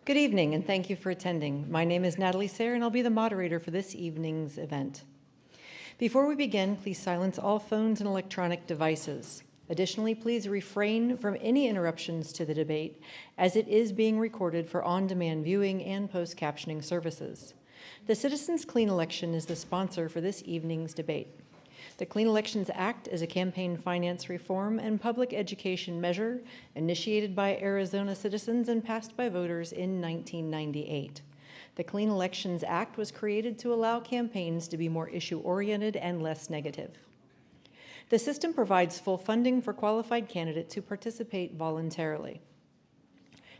Good evening, and thank you for attending. My name is Natalie Sayre, and I'll be the moderator for this evening's event. Before we begin, please silence all phones and electronic devices. Additionally, please refrain from any interruptions to the debate, as it is being recorded for on-demand viewing and post-captioning services. The Citizens Clean Election is the sponsor for this evening's debate. The Clean Elections Act is a campaign finance reform and public education measure initiated by Arizona citizens and passed by voters in 1998. The Clean Elections Act was created to allow campaigns to be more issue-oriented and less negative. The system provides full funding for qualified candidates who participate voluntarily.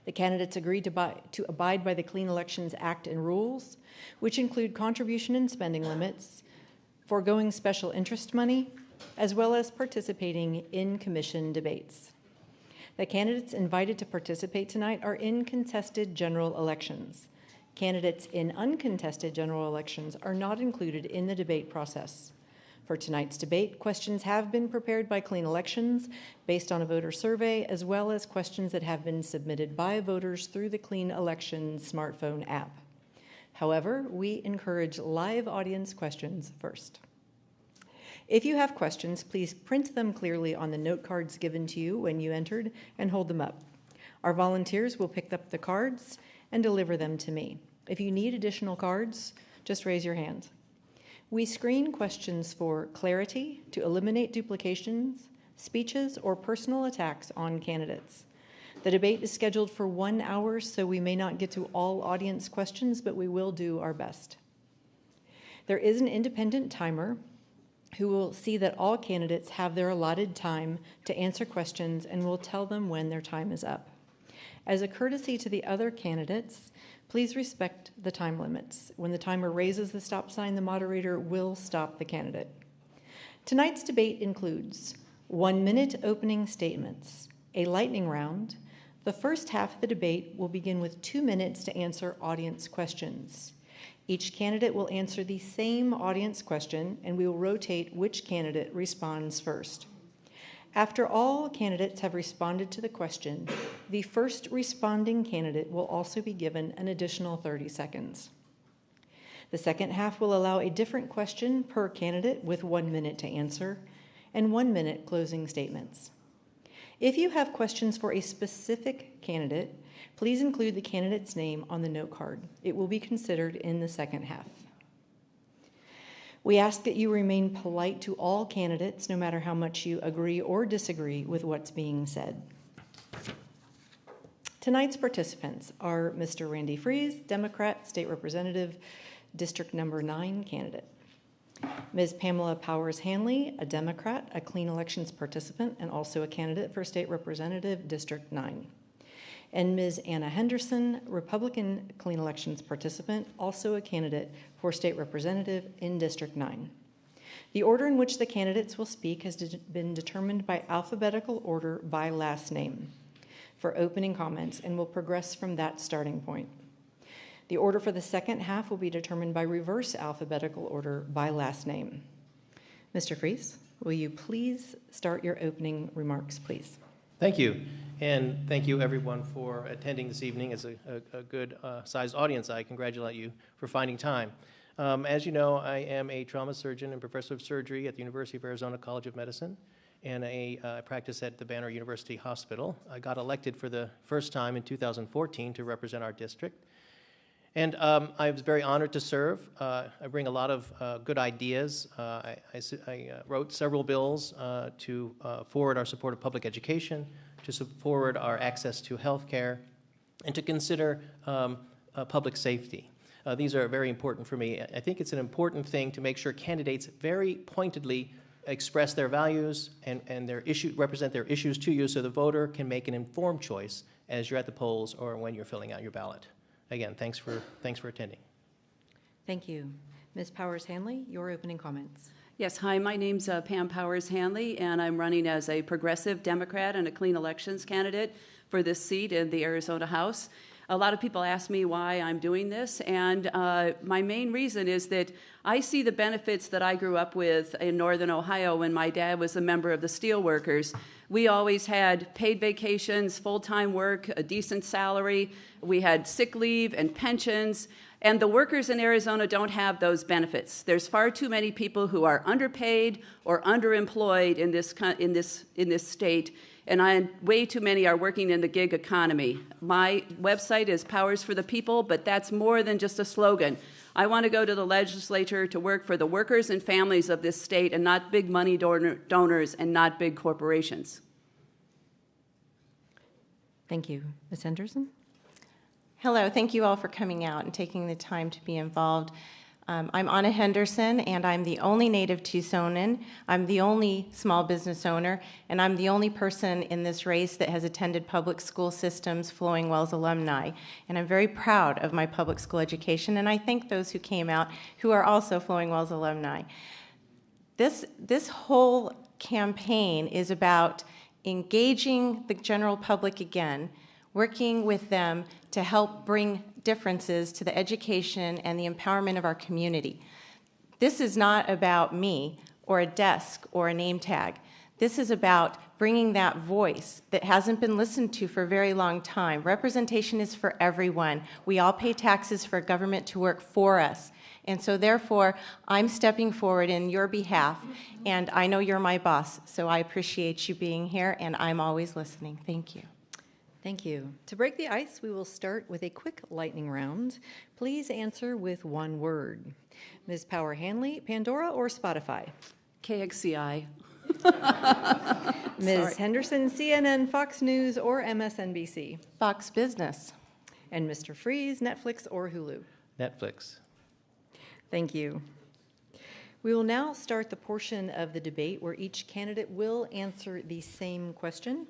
The candidates agree to abide by the Clean Elections Act and rules, which include contribution and spending limits, foregoing special interest money, as well as participating in commission debates. The candidates invited to participate tonight are in contested general elections. Candidates in uncontested general elections are not included in the debate process. For tonight's debate, questions have been prepared by Clean Elections based on a voter survey, as well as questions that have been submitted by voters through the Clean Elections smartphone app. However, we encourage live audience questions first. If you have questions, please print them clearly on the note cards given to you when you entered and hold them up. Our volunteers will pick up the cards and deliver them to me. If you need additional cards, just raise your hand. We screen questions for clarity, to eliminate duplications, speeches, or personal attacks on candidates. The debate is scheduled for 1 hour, so we may not get to all audience questions, but we will do our best. There is an independent timer who will see that all candidates have their allotted time to answer questions and will tell them when their time is up. As a courtesy to the other candidates, please respect the time limits. When the timer raises the stop sign, the moderator will stop the candidate. Tonight's debate includes 1-minute opening statements, a lightning round. The first half of the debate will begin with 2 minutes to answer audience questions. Each candidate will answer the same audience question, and we will rotate which candidate responds first. After all candidates have responded to the question, the first responding candidate will also be given an additional 30 seconds. The second half will allow a different question per candidate with 1 minute to answer and 1 minute closing statements. If you have questions for a specific candidate, please include the candidate's name on the note card. It will be considered in the second half. We ask that you remain polite to all candidates, no matter how much you agree or disagree with what's being said. Tonight's participants are Mr. Randy Friese, Democrat, State Representative, District Number 9 candidate. Ms. Pamela Hannley, a Democrat, a Clean Elections participant, and also a candidate for State Representative, District 9. And Ms. Anna Henderson, Republican Clean Elections participant, also a candidate for State Representative in District 9. The order in which the candidates will speak has been determined by alphabetical order by last name for opening comments and will progress from that starting point. The order for the second half will be determined by reverse alphabetical order by last name. Mr. Friese, will you please start your opening remarks, please? Thank you, and thank you everyone for attending this evening. It's a good sized audience. I congratulate you for finding time. As you know, I am a trauma surgeon and professor of surgery at the University of Arizona College of Medicine, and I practice at the Banner University Hospital. I got elected for the first time in 2014 to represent our district. And I was very honored to serve. I bring a lot of good ideas. I wrote several bills to forward our support of public education, to forward our access to health care, and to consider public safety. These are very important for me. I think it's an important thing to make sure candidates very pointedly express their values and represent their issues to you so the voter can make an informed choice as you're at the polls or when you're filling out your ballot. Again, thanks for attending. Thank you. Ms. Hannley, your opening comments. Yes, hi, my name's Pam Hannley, and I'm running as a progressive Democrat and a Clean Elections candidate for this seat in the Arizona House. A lot of people ask me why I'm doing this, and my main reason is that I see the benefits that I grew up with in Northern Ohio when my dad was a member of the steelworkers. We always had paid vacations, full-time work, a decent salary. We had sick leave and pensions. And the workers in Arizona don't have those benefits. There's far too many people who are underpaid or underemployed in this state, and way too many are working in the gig economy. My website is Powers for the People, but that's more than just a slogan. I want to go to the legislature to work for the workers and families of this state and not big money donors and not big corporations. Thank you. Ms. Henderson? Hello, thank you all for coming out and taking the time to be involved. I'm Anna Henderson, and I'm the only native Tucsonan. I'm the only small business owner, and I'm the only person in this race that has attended public school systems, Flowing Wells alumni. And I'm very proud of my public school education, and I thank those who came out who are also Flowing Wells alumni. This whole campaign is about engaging the general public again, working with them to help bring differences to the education and the empowerment of our community. This is not about me or a desk or a name tag. This is about bringing that voice that hasn't been listened to for a very long time. Representation is for everyone. We all pay taxes for government to work for us. And so therefore, I'm stepping forward in your behalf, and I know you're my boss, so I appreciate you being here, and I'm always listening. Thank you. Thank you. To break the ice, we will start with a quick lightning round. Please answer with one word. Ms. Power Hannley, Pandora or Spotify? KXCI. Ms. Henderson, CNN, Fox News or MSNBC? Fox Business. And Mr. Friese, Netflix or Hulu? Netflix. Thank you. We will now start the portion of the debate where each candidate will answer the same question.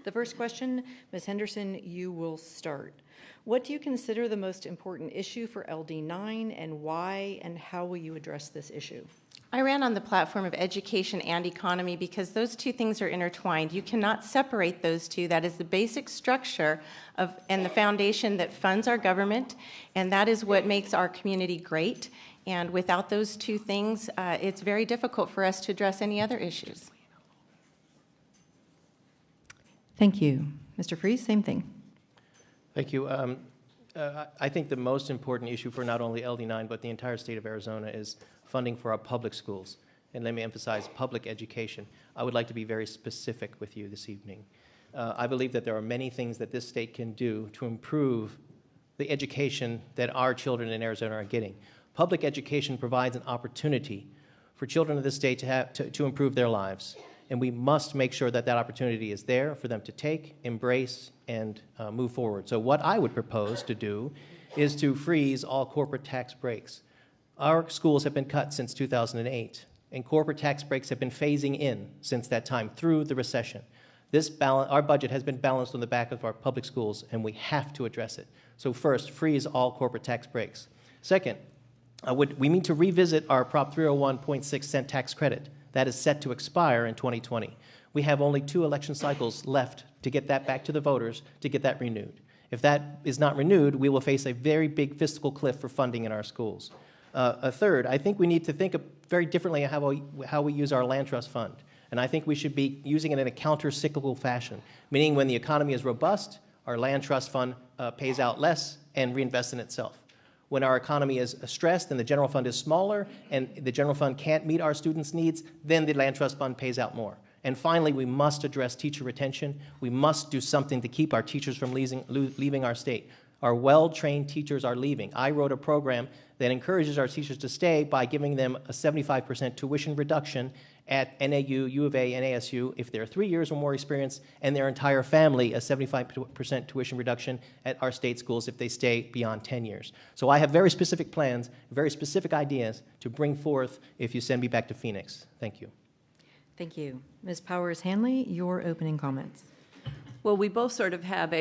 The first question, Ms. Henderson, you will start. What do you consider the most important issue for LD9 and why, and how will you address this issue? I ran on the platform of education and economy because those two things are intertwined. You cannot separate those two. That is the basic structure of and the foundation that funds our government, and that is what makes our community great. And without those two things, it's very difficult for us to address any other issues. Thank you. Mr. Friese, same thing. Thank you. I think the most important issue for not only LD9 but the entire state of Arizona is funding for our public schools. And let me emphasize public education. I would like to be very specific with you this evening. I believe that there are many things that this state can do to improve the education that our children in Arizona are getting. Public education provides an opportunity for children of this state to improve their lives. And we must make sure that that opportunity is there for them to take, embrace, and move forward. So what I would propose to do is to freeze all corporate tax breaks. Our schools have been cut since 2008, and corporate tax breaks have been phasing in since that time through the recession. Our budget has been balanced on the back of our public schools, and we have to address it. So first, freeze all corporate tax breaks. Second, we need to revisit our Prop 301.6 cent tax credit. That is set to expire in 2020. We have only 2 election cycles left to get that back to the voters, to get that renewed. If that is not renewed, we will face a very big fiscal cliff for funding in our schools. A third, I think we need to think very differently how we use our land trust fund. And I think we should be using it in a counter-cyclical fashion, meaning when the economy is robust, our land trust fund pays out less and reinvests in itself. When our economy is stressed and the general fund is smaller and the general fund can't meet our students' needs, then the land trust fund pays out more. And finally, we must address teacher retention. We must do something to keep our teachers from leaving our state. Our well-trained teachers are leaving. I wrote a program that encourages our teachers to stay by giving them a 75% tuition reduction at NAU, U of A, and ASU if they're 3 years or more experience, and their entire family a 75% tuition reduction at our state schools if they stay beyond 10 years. So I have very specific plans, very specific ideas to bring forth if you send me back to Phoenix. Thank you. Thank you. Ms. Powers Hannley, your opening comments. Well, we both sort of have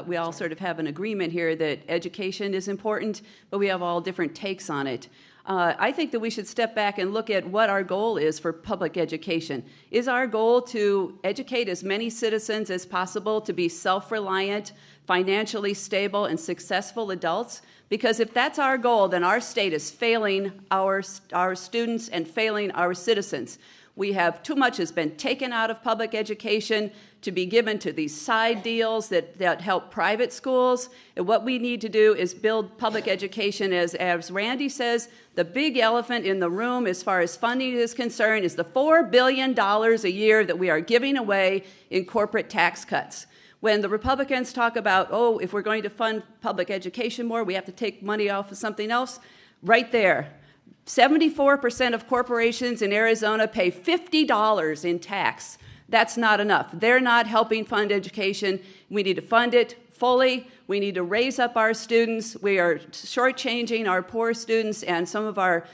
we all sort of have an agreement here that education is important, but we have all different takes on it. I think that we should step back and look at what our goal is for public education. Is our goal to educate as many citizens as possible to be self-reliant, financially stable, and successful adults? Because if that's our goal, then our state is failing our students and failing our citizens. We have too much has been taken out of public education to be given to these side deals that help private schools. And what we need to do is build public education. As Randy says, the big elephant in the room as far as funding is concerned is the $4 billion a year that we are giving away in corporate tax cuts. When the Republicans talk about, oh, if we're going to fund public education more, we have to take money off of something else, right there. 74% of corporations in Arizona pay $50 in tax. That's not enough. They're not helping fund education. We need to fund it fully. We need to raise up our students. We are shortchanging our poor students and some of our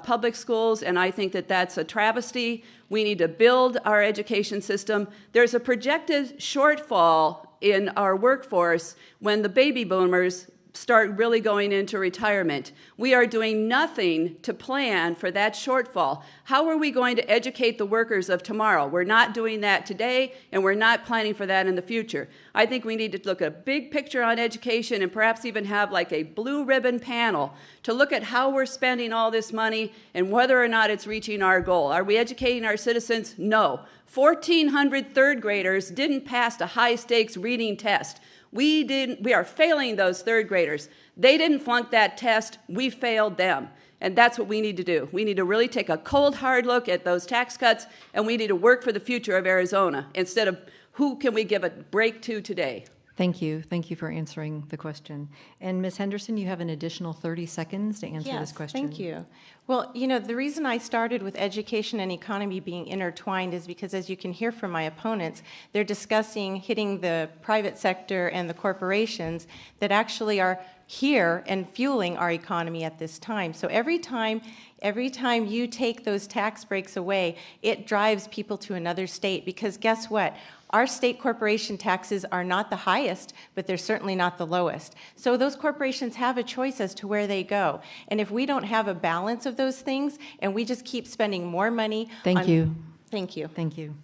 public schools, and I think that that's a travesty. We need to build our education system. There's a projected shortfall in our workforce when the baby boomers start really going into retirement. We are doing nothing to plan for that shortfall. How are we going to educate the workers of tomorrow? We're not doing that today, and we're not planning for that in the future. I think we need to look at a big picture on education and perhaps even have like a blue ribbon panel to look at how we're spending all this money and whether or not it's reaching our goal. Are we educating our citizens? No. 1,400 third graders didn't pass a high-stakes reading test. We are failing those third graders. They didn't flunk that test. We failed them. And that's what we need to do. We need to really take a cold, hard look at those tax cuts, and we need to work for the future of Arizona instead of who can we give a break to today. Thank you. Thank you for answering the question. And Ms. Henderson, you have an additional 30 seconds to answer this question. Yes, thank you. Well, you know, the reason I started with education and economy being intertwined is because, as you can hear from my opponents, they're discussing hitting the private sector and the corporations that actually are here and fueling our economy at this time. So every time you take those tax breaks away, it drives people to another state, because guess what? Our state corporation taxes are not the highest, but they're certainly not the lowest. So those corporations have a choice as to where they go. And if we don't have a balance of those things and we just keep spending more money Thank you. Thank you. Thank you.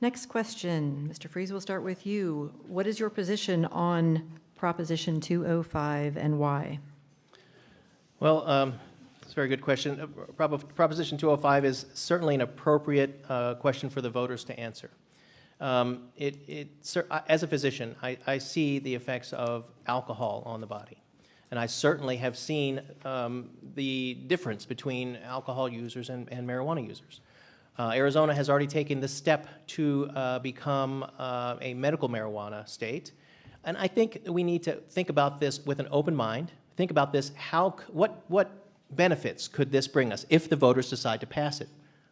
Next question. Mr. Friese, we'll start with you. What is your position on Proposition 205 and why? Well, it's a very good question. Proposition 205 is certainly an appropriate question for the voters to answer. As a physician, I see the effects of alcohol on the body. And I certainly have seen the difference between alcohol users and marijuana users. Arizona has already taken the step to become a medical marijuana state. And I think we need to think about this with an open mind. Think about this, what benefits could this bring us if the voters decide to pass it?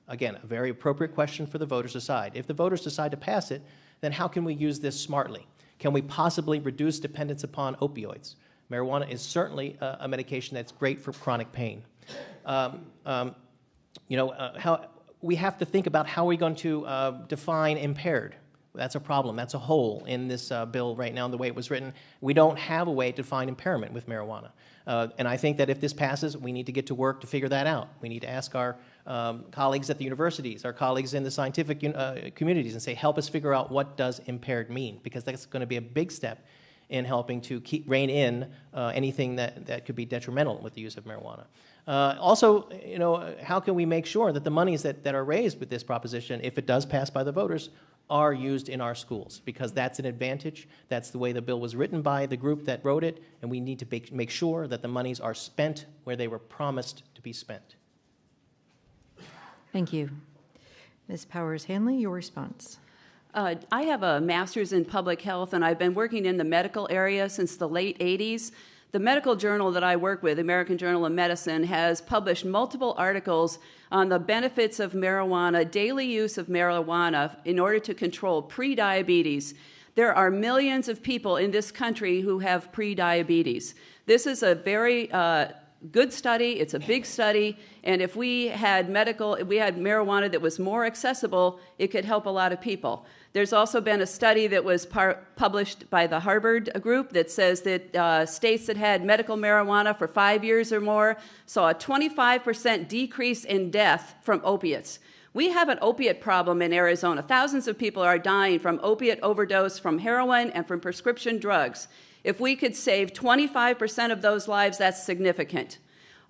Again, a very appropriate question for the voters to decide. If the voters decide to pass it, then how can we use this smartly? Can we possibly reduce dependence upon opioids? Marijuana is certainly a medication that's great for chronic pain. We have to think about how we're going to define impaired. That's a problem. That's a hole in this bill right now, the way it was written. We don't have a way to define impairment with marijuana. And I think that if this passes, we need to get to work to figure that out. We need to ask our colleagues at the universities, our colleagues in the scientific communities, and say, help us figure out what does impaired mean, because that's going to be a big step in helping to rein in anything that could be detrimental with the use of marijuana. Also, how can we make sure that the monies that are raised with this proposition, if it does pass by the voters, are used in our schools, because that's an advantage. That's the way the bill was written by the group that wrote it, and we need to make sure that the monies are spent where they were promised to be spent. Thank you. Ms. Powers-Hannley, your response. I have a master's in public health, and I've been working in the medical area since the late 80s. The medical journal that I work with, American Journal of Medicine, has published multiple articles on the benefits of marijuana, daily use of marijuana, in order to control prediabetes. There are millions of people in this country who have prediabetes. This is a very good study. It's a big study, and if we had marijuana that was more accessible, it could help a lot of people. There's also been a study that was published by the Harvard group that says that states that had medical marijuana for 5 years or more saw a 25% decrease in death from opiates. We have an opiate problem in Arizona. Thousands of people are dying from opiate overdose, from heroin, and from prescription drugs. If we could save 25% of those lives, that's significant.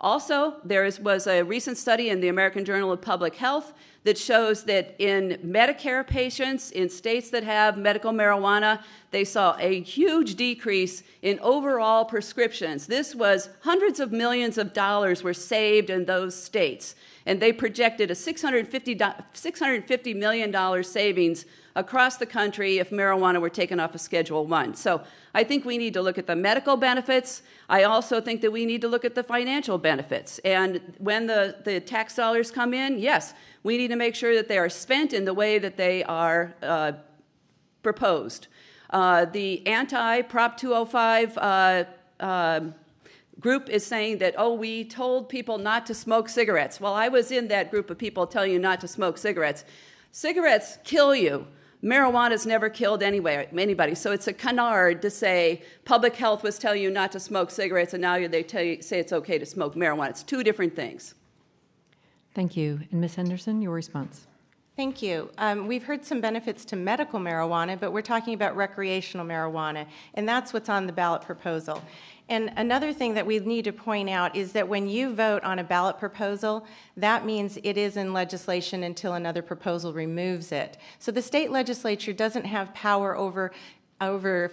Also, was a recent study in the American Journal of Public Health that shows that in Medicare patients in states that have medical marijuana, they saw a huge decrease in overall prescriptions. This was hundreds of millions of dollars were saved in those states, and they projected a $650 million savings across the country if marijuana were taken off of Schedule I. So I think we need to look at the medical benefits. I also think that we need to look at the financial benefits. And when the tax dollars come in, yes, we need to make sure that they are spent in the way that they are proposed. The anti-Prop 205 group is saying that, oh, we told people not to smoke cigarettes. Well, I was in that group of people telling you not to smoke cigarettes. Cigarettes kill you. Marijuana's never killed anybody. So it's a canard to say public health was telling you not to smoke cigarettes, and now say it's okay to smoke marijuana. It's two different things. Thank you. And Ms. Henderson, your response. Thank you. We've heard some benefits to medical marijuana, but we're talking about recreational marijuana, and that's what's on the ballot proposal. And another thing that we need to point out is that when you vote on a ballot proposal, that means it is in legislation until another proposal removes it. So the state legislature doesn't have power over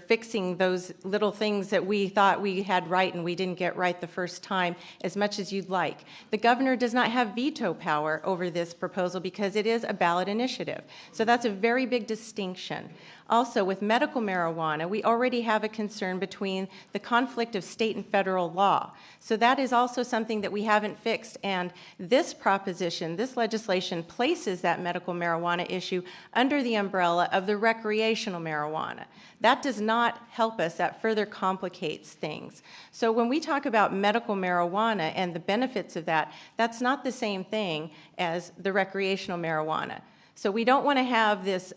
fixing those little things that we thought we had right and we didn't get right the first time as much as you'd like. The governor does not have veto power over this proposal because it is a ballot initiative. So that's a very big distinction. Also, with medical marijuana, we already have a concern between the conflict of state and federal law. So that is also something that we haven't fixed, and this proposition, this legislation, places that medical marijuana issue under the umbrella of the recreational marijuana. That does not help us. That further complicates things. So when we talk about medical marijuana and the benefits of that, that's not the same thing as the recreational marijuana. So we don't want to have this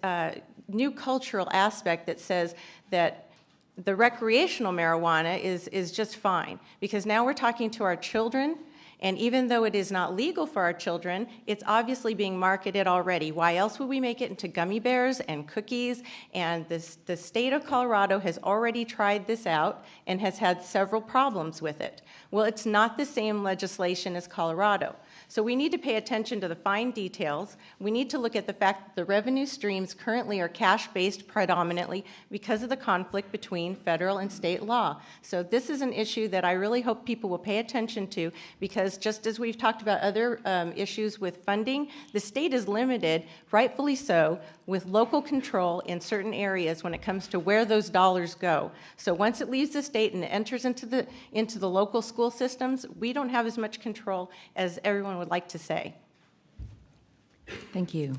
new cultural aspect that says that the recreational marijuana is just fine, because now we're talking to our children, and even though it is not legal for our children, it's obviously being marketed already. Why else would we make it into gummy bears and cookies? And the state of Colorado has already tried this out and has had several problems with it. Well, it's not the same legislation as Colorado. So we need to pay attention to the fine details. We need to look at the fact that the revenue streams currently are cash-based predominantly because of the conflict between federal and state law. So this is an issue that I really hope people will pay attention to, because just as we've talked about other issues with funding, the state is limited, rightfully so, with local control in certain areas when it comes to where those dollars go. So once it leaves the state and it enters into the local school systems, we don't have as much control as everyone would like to say. Thank you.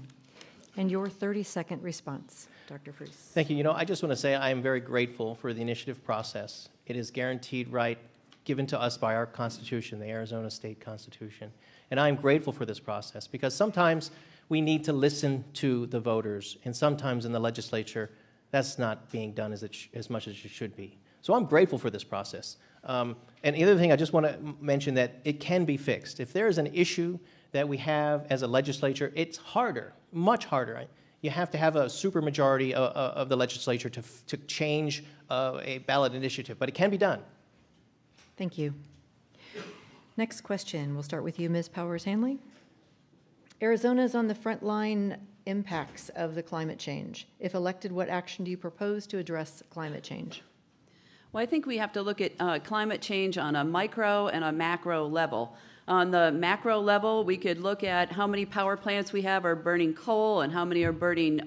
And your 30-second response, Dr. Friese. Thank you. You know, I just want to say I am very grateful for the initiative process. It is guaranteed right given to us by our Constitution, the Arizona State Constitution. And I am grateful for this process, because sometimes we need to listen to the voters, and sometimes in the legislature, that's not being done as much as it should be. So I'm grateful for this process. And the other thing I just want to mention, that it can be fixed. If there is an issue that we have as a legislature, it's harder, much harder. You have to have a supermajority of the legislature to change a ballot initiative, but it can be done. Thank you. Next question. We'll start with you, Ms. Powers-Hannley. Arizona is on the front line impacts of the climate change. If elected, what action do you propose to address climate change? Well, I think we have to look at climate change on a micro and a macro level. On the macro level, we could look at how many power plants we have are burning coal and how many are burning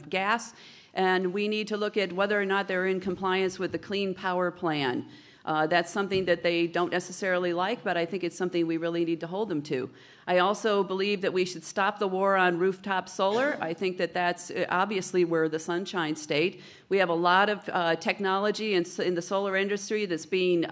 gas. And we need to look at whether or not they're in compliance with the Clean Power Plan. That's something that they don't necessarily like, but I think it's something we really need to hold them to. I also believe that we should stop the war on rooftop solar. I think that that's obviously we're the Sunshine State. We have a lot of technology in the solar industry that's being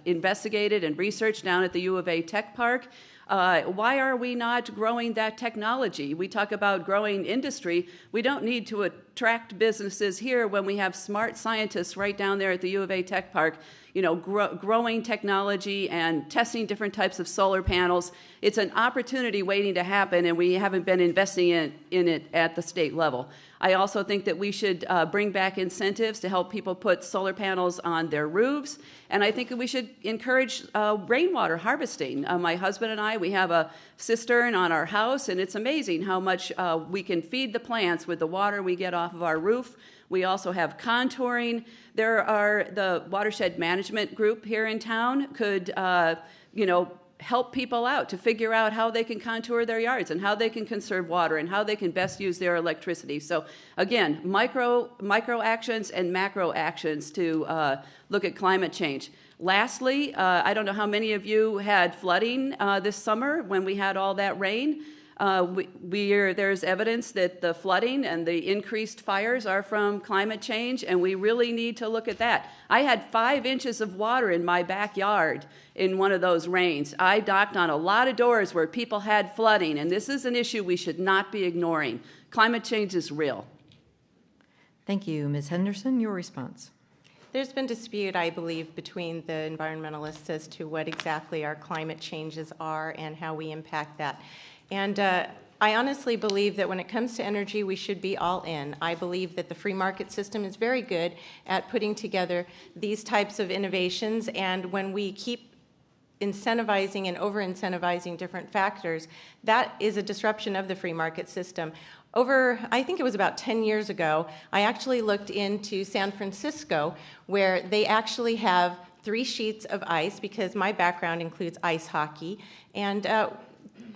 investigated and researched down at the U of A Tech Park. Why are we not growing that technology? We talk about growing industry. We don't need to attract businesses here when we have smart scientists right down there at the U of A Tech Park, you know, growing technology and testing different types of solar panels. It's an opportunity opportunity waiting to happen, and we haven't been investing in it at the state level. I also think that we should bring back incentives to help people put solar panels on their roofs, and I think that we should encourage rainwater harvesting. My husband and I, we have a cistern on our house, and it's amazing how much we can feed the plants with the water we get off of our roof. We also have contouring. The watershed management group here in town could, help people out to figure out how they can contour their yards and how they can conserve water and how they can best use their electricity. So again, micro actions and macro actions to look at climate change. Lastly, I don't know how many of you had flooding this summer when we had all that rain. There's evidence that the flooding and the increased fires are from climate change, and we really need to look at that. I had 5 inches of water in my backyard in one of those rains. I knocked on a lot of doors where people had flooding, and this is an issue we should not be ignoring. Climate change is real. Thank you. Ms. Henderson, your response. There's been dispute, I believe, between the environmentalists as to what exactly our climate changes are and how we impact that. And I honestly believe that when it comes to energy, we should be all in. I believe that the free market system is very good at putting together these types of innovations, and when we keep incentivizing and over-incentivizing different factors, that is a disruption of the free market system. I think it was about 10 years ago, I actually looked into San Francisco, where they actually have 3 sheets of ice, because my background includes ice hockey, and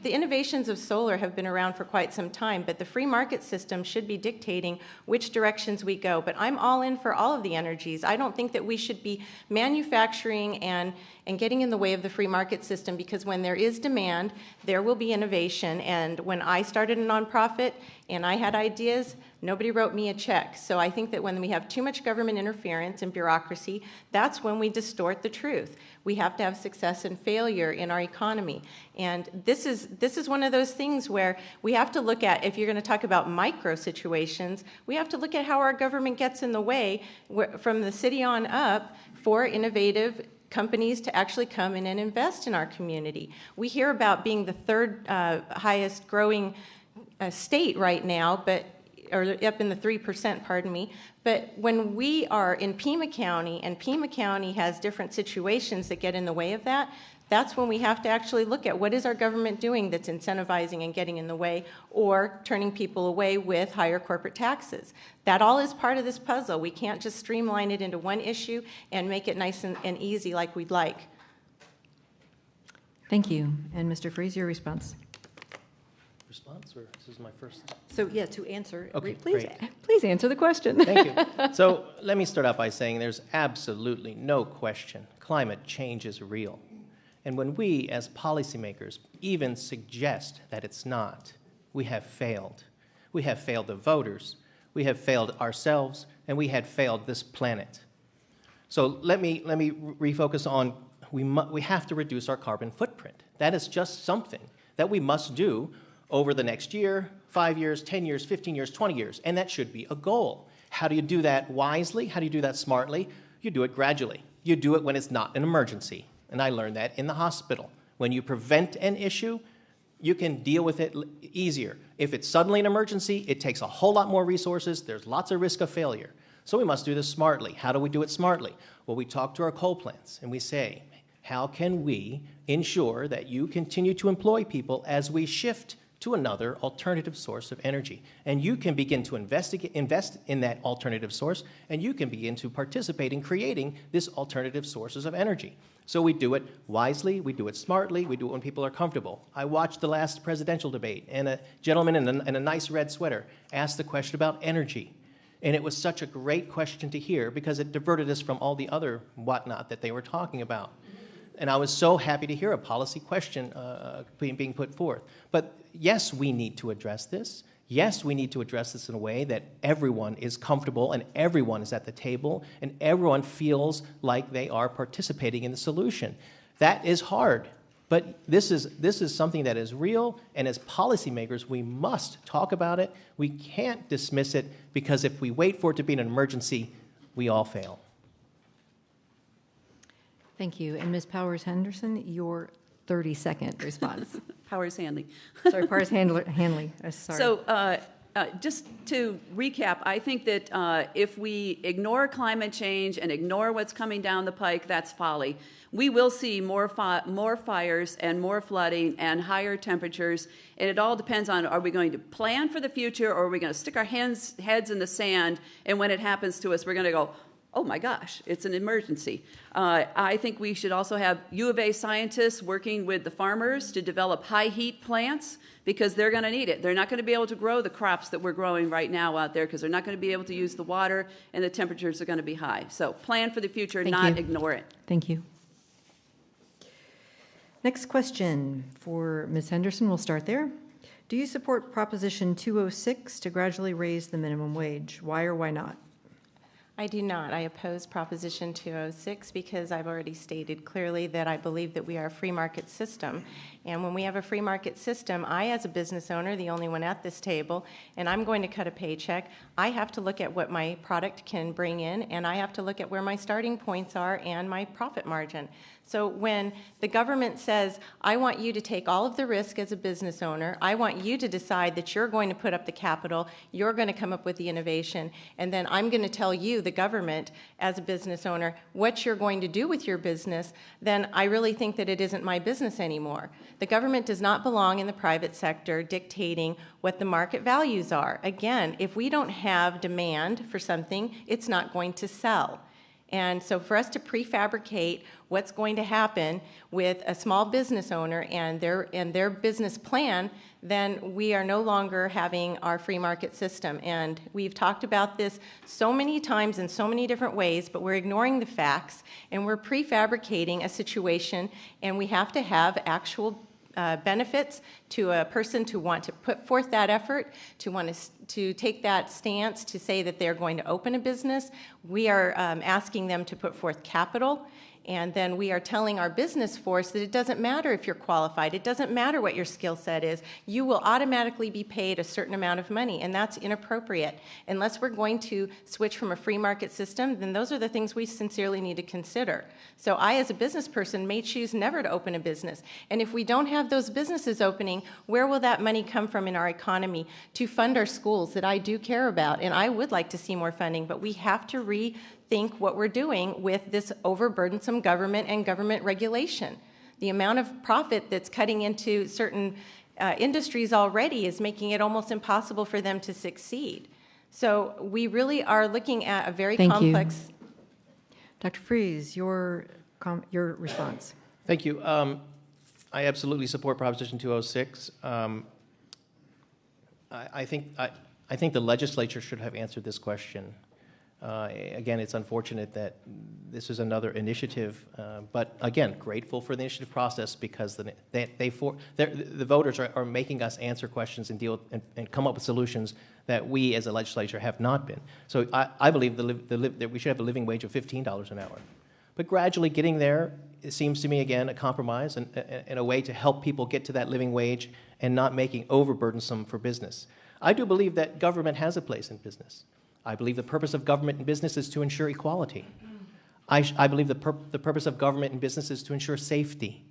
the innovations of solar have been around for quite some time, but the free market system should be dictating which directions we go. But I'm all in for all of the energies. I don't think that we should be manufacturing and getting in the way of the free market system, because when there is demand, there will be innovation. And when I started a nonprofit and I had ideas, nobody wrote me a check. So I think that when we have too much government interference and bureaucracy, that's when we distort the truth. We have to have success and failure in our economy. And this is one of those things where we have to look at, if you're going to talk about micro situations, we have to look at how our government gets in the way from the city on up for innovative companies to actually come in and invest in our community. We hear about being the 3rd highest growing state right now, or up in the 3%, pardon me. But when we are in Pima County, and Pima County has different situations that get in the way of that, that's when we have to actually look at what is our government doing that's incentivizing and getting in the way, or turning people away with higher corporate taxes. That all is part of this puzzle. We can't just streamline it into one issue and make it nice and easy like we'd like. Thank you. And Mr. Friese, your response. Response, or this is my first? So, yeah, to answer, Okay, please answer the question. Thank you. So let me start out by saying there's absolutely no question climate change is real. And when we, as policymakers, even suggest that it's not, we have failed. We have failed the voters, we have failed ourselves, and we had failed this planet. So let me refocus on we have to reduce our carbon footprint. That is just something that we must do over the next year, 5 years, 10 years, 15 years, 20 years, and that should be a goal. How do you do that wisely? How do you do that smartly? You do it gradually. You do it when it's not an emergency. And I learned that in the hospital. When you prevent an issue, you can deal with it easier. If it's suddenly an emergency, it takes a whole lot more resources. There's lots of risk of failure. So we must do this smartly. How do we do it smartly? Well, we talk to our coal plants and we say, how can we ensure that you continue to employ people as we shift to another alternative source of energy? And you can begin to invest in that alternative source, and you can begin to participate in creating this alternative sources of energy. So we do it wisely, we do it smartly, we do it when people are comfortable. I watched the last presidential debate, and a gentleman in a nice red sweater asked the question about energy. And it was such a great question to hear because it diverted us from all the other whatnot that they were talking about. And I was so happy to hear a policy question being put forth. But yes, we need to address this. Yes, we need to address this in a way that everyone is comfortable and everyone is at the table and everyone feels like they are participating in the solution. That is hard, but this is something that is real, and as policymakers, we must talk about it. We can't dismiss it, because if we wait for it to be an emergency, we all fail. Thank you. And Ms. Powers Henderson, your 30-second response. Powers Hannley. Sorry, Powers Hannley. Sorry. So just to recap, I think that if we ignore climate change and ignore what's coming down the pike, that's folly. We will see more fires and more flooding and higher temperatures, and it all depends on, are we going to plan for the future, or are we going to stick our heads in the sand, and when it happens to us, we're going to go, oh my gosh, it's an emergency. I think we should also have U of A scientists working with the farmers to develop high heat plants, because they're going to need it. They're not going to be able to grow the crops that we're growing right now out there, because they're not going to be able to use the water, and the temperatures are going to be high. So plan for the future, not ignore it. Thank you. Next question for Ms. Henderson. We'll start there. Do you support Proposition 206 to gradually raise the minimum wage? Why or why not? I do not. I oppose Proposition 206 because I've already stated clearly that I believe that we are a free market system. And when we have a free market system, I, as a business owner, the only one at this table, and I'm going to cut a paycheck, I have to look at what my product can bring in, and I have to look at where my starting points are and my profit margin. So when the government says, I want you to take all of the risk as a business owner, I want you to decide that you're going to put up the capital, you're going to come up with the innovation, and then I'm going to tell you, the government, as a business owner, what you're going to do with your business, then I really think that it isn't my business anymore. The government does not belong in the private sector dictating what the market values are. Again, if we don't have demand for something, it's not going to sell. And so for us to prefabricate what's going to happen with a small business owner and their business plan, then we are no longer having our free market system. And we've talked about this so many times in so many different ways, but we're ignoring the facts, and we're prefabricating a situation, and we have to have actual benefits to a person to want to put forth that effort, to want to take that stance to say that they're going to open a business. We are asking them to put forth capital, and then we are telling our business force that it doesn't matter if you're qualified, it doesn't matter what your skill set is, you will automatically be paid a certain amount of money, and that's inappropriate. Unless we're going to switch from a free market system, then those are the things we sincerely need to consider. So I, as a business person, may choose never to open a business. And if we don't have those businesses opening, where will that money come from in our economy to fund our schools that I do care about? And I would like to see more funding, but we have to rethink what we're doing with this overburdensome government and government regulation. The amount of profit that's cutting into certain industries already is making it almost impossible for them to succeed. So we really are looking at a very complex... Dr. Friese, your response. Thank you. I absolutely support Proposition 206. I think the legislature should have answered this question. Again, it's unfortunate that this is another initiative, but again, grateful for the initiative process, because the voters are making us answer questions and deal and come up with solutions that we as a legislature have not been. So I believe that we should have a living wage of $15 an hour. But gradually getting there, it seems to me, again, a compromise and a way to help people get to that living wage and not making overburdensome for business. I do believe that government has a place in business. I believe the purpose of government and business is to ensure equality. I believe the purpose of government and business is to ensure safety.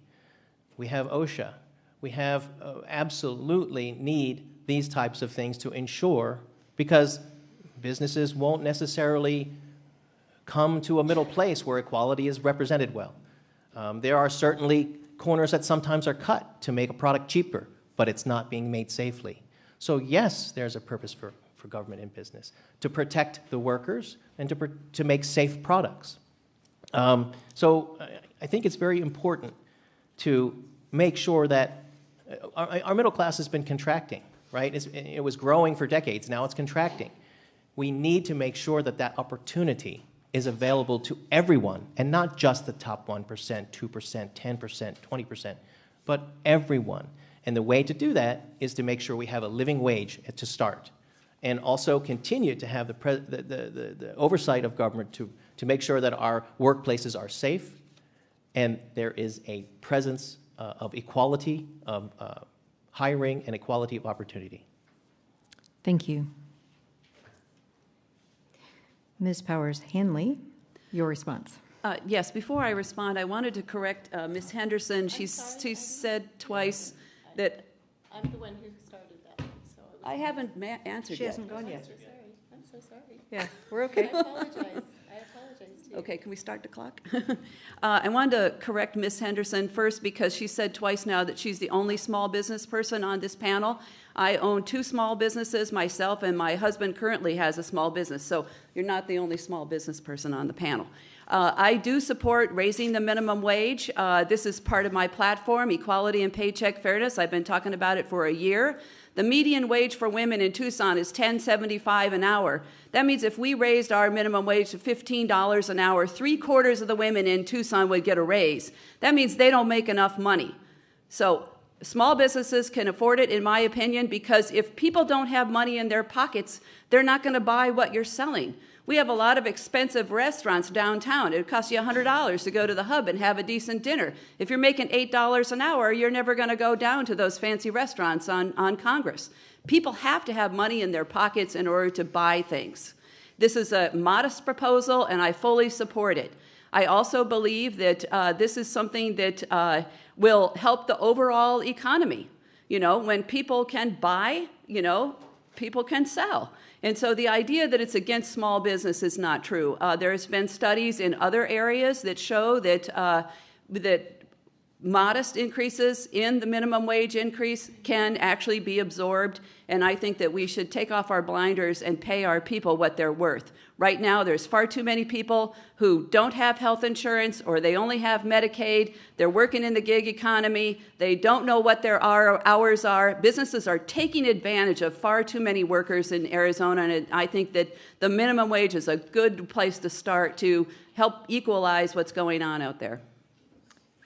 We have OSHA. We have absolutely need these types of things to ensure, because businesses won't necessarily come to a middle place where equality is represented well. There are certainly corners that sometimes are cut to make a product cheaper, but it's not being made safely. So yes, there's a purpose for government and business, to protect the workers and to make safe products. So I think it's very important to make sure that our middle class has been contracting, right? It was growing for decades, now it's contracting. We need to make sure that that opportunity is available to everyone, and not just the top 1%, 2%, 10%, 20%, but everyone. And the way to do that is to make sure we have a living wage to start, and also continue to have the oversight of government to make sure that our workplaces are safe and there is a presence of equality of hiring and equality of opportunity. Thank you. Ms. Powers Hannley, your response. Yes, before I respond, I wanted to correct Ms. Henderson. She said twice that I'm the one who started that, so I haven't answered She yet. hasn't gone yet. I'm so sorry. Yeah, we're okay. I apologize to you. Okay, can we start the clock? I wanted to correct Ms. Henderson first because she said twice now that she's the only small business person on this panel. I own 2 small businesses myself, and my husband currently has a small business, so you're not the only small business person on the panel. I do support raising the minimum wage. This is part of my platform, equality and paycheck fairness. I've been talking about it for a year. The median wage for women in Tucson is $10.75 an hour. That means if we raised our minimum wage to $15 an hour, 3/4 of the women in Tucson would get a raise. That means they don't make enough money. So small businesses can afford it, in my opinion, because if people don't have money in their pockets, they're not going to buy what you're selling. We have a lot of expensive restaurants downtown. It costs you $100 to go to the Hub and have a decent dinner. If you're making $8 an hour, you're never going to go down to those fancy restaurants on Congress. People have to have money in their pockets in order to buy things. This is a modest proposal, and I fully support it. I also believe that this is something that will help the overall economy. You know, when people can buy, you know, people can sell. And so the idea that it's against small business is not true. There's been studies in other areas that show that modest increases in the minimum wage increase can actually be absorbed, and I think that we should take off our blinders and pay our people what they're worth. Right now, there's far too many people who don't have health insurance, or they only have Medicaid. They're working in the gig economy. They don't know what their hours are. Businesses are taking advantage of far too many workers in Arizona, and I think that the minimum wage is a good place to start to help equalize what's going on out there.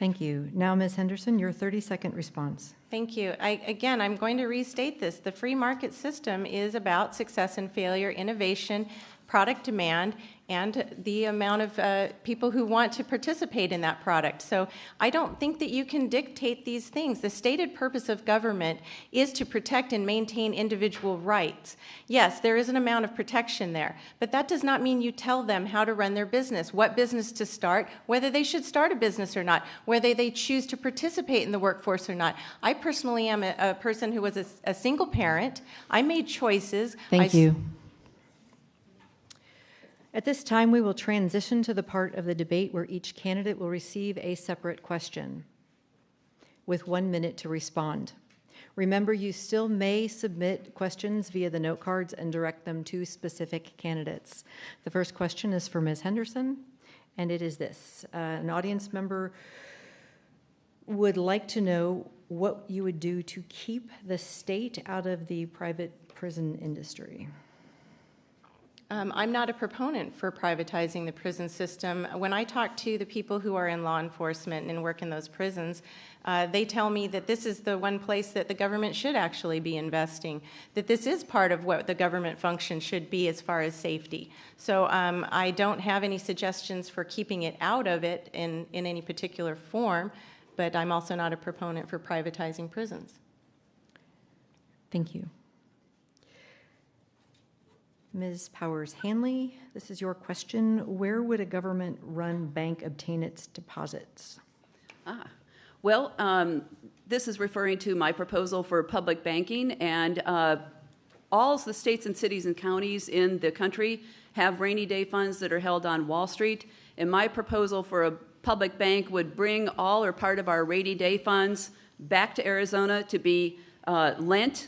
Thank you. Now, Ms. Henderson, your 30-second response. Thank you. Again, I'm going to restate this. The free market system is about success and failure, innovation, product demand, and the amount of people who want to participate in that product. So I don't think that you can dictate these things. The stated purpose of government is to protect and maintain individual rights. Yes, there is an amount of protection there, but that does not mean you tell them how to run their business, what business to start, whether they should start a business or not, whether they choose to participate in the workforce or not. I personally am a person who was a single parent. I made choices. Thank you. At this time, we will transition to the part of the debate where each candidate will receive a separate question with 1 minute to respond. Remember, you still may submit questions via the note cards and direct them to specific candidates. The first question is for Ms. Henderson, and it is this. An audience member would like to know what you would do to keep the state out of the private prison industry. I'm not a proponent for privatizing the prison system. When I talk to the people who are in law enforcement and work in those prisons, they tell me that this is the one place that the government should actually be investing, that this is part of what the government function should be as far as safety. So I don't have any suggestions for keeping it out of it in any particular form, but I'm also not a proponent for privatizing prisons. Thank you. Ms. Powers-Hannley, this is your question. Where would a government-run bank obtain its deposits? Well, this is referring to my proposal for public banking, and all the states and cities and counties in the country have rainy day funds that are held on Wall Street, and my proposal for a public bank would bring all or part of our rainy day funds back to Arizona to be lent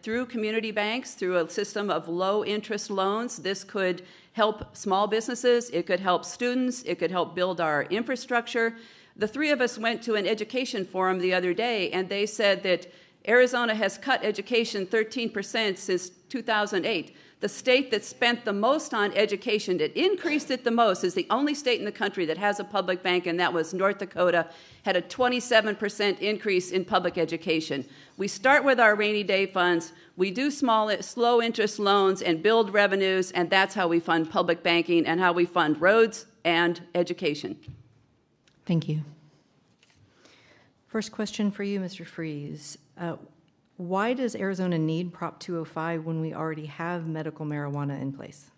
through community banks, through a system of low-interest loans. This could help small businesses, it could help students, it could help build our infrastructure. The 3 of us went to an education forum the other day, and they said that Arizona has cut education 13% since 2008. The state that spent the most on education, that increased it the most, is the only state in the country that has a public bank, and that was North Dakota, had a 27% increase in public education. We start with our rainy day funds, we do slow interest loans and build revenues, and that's how we fund public banking and how we fund roads and education. Thank you. First question for you, Mr. Friese. Why does Arizona need Prop 205 when we already have medical marijuana in place?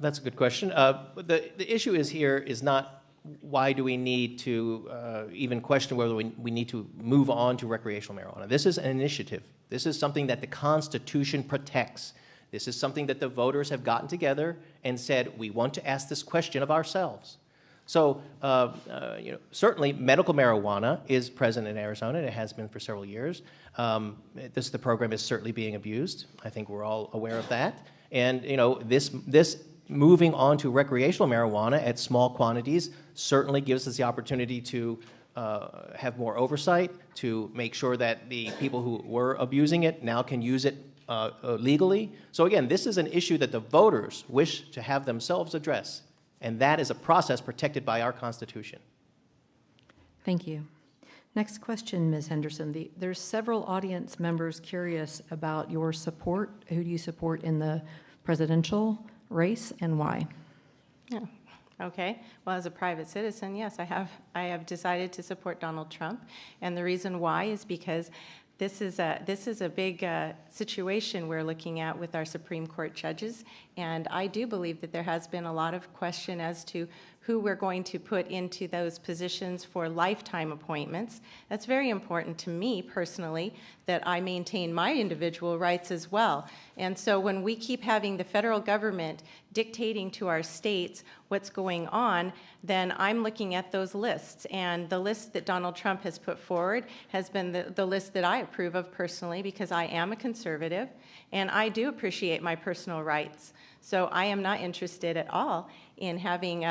That's a good question. The issue is here is not why do we need to even question whether we need to move on to recreational marijuana. This is an initiative. This is something that the Constitution protects. This is something that the voters have gotten together and said, we want to ask this question of ourselves. So certainly medical marijuana is present in Arizona, and it has been for several years. The program is certainly being abused. I think we're all aware of that. And this moving on to recreational marijuana at small quantities certainly gives us the opportunity to have more oversight, to make sure that the people who were abusing it now can use it legally. So again, this is an issue that the voters wish to have themselves address, and that is a process protected by our Constitution. Thank you. Next question, Ms. Henderson. There's several audience members curious about your support. Who do you support in the presidential race and why? Yeah. Okay. Well, as a private citizen, yes, I have decided to support Donald Trump, and the reason why is because this is a big situation we're looking at with our Supreme Court judges, and I do believe that there has been a lot of question as to who we're going to put into those positions for lifetime appointments. That's very important to me personally, that I maintain my individual rights as well. And so when we keep having the federal government dictating to our states what's going on, then I'm looking at those lists. And the list that Donald Trump has put forward has been the list that I approve of personally, because I am a conservative and I do appreciate my personal rights. So I am not interested at all in having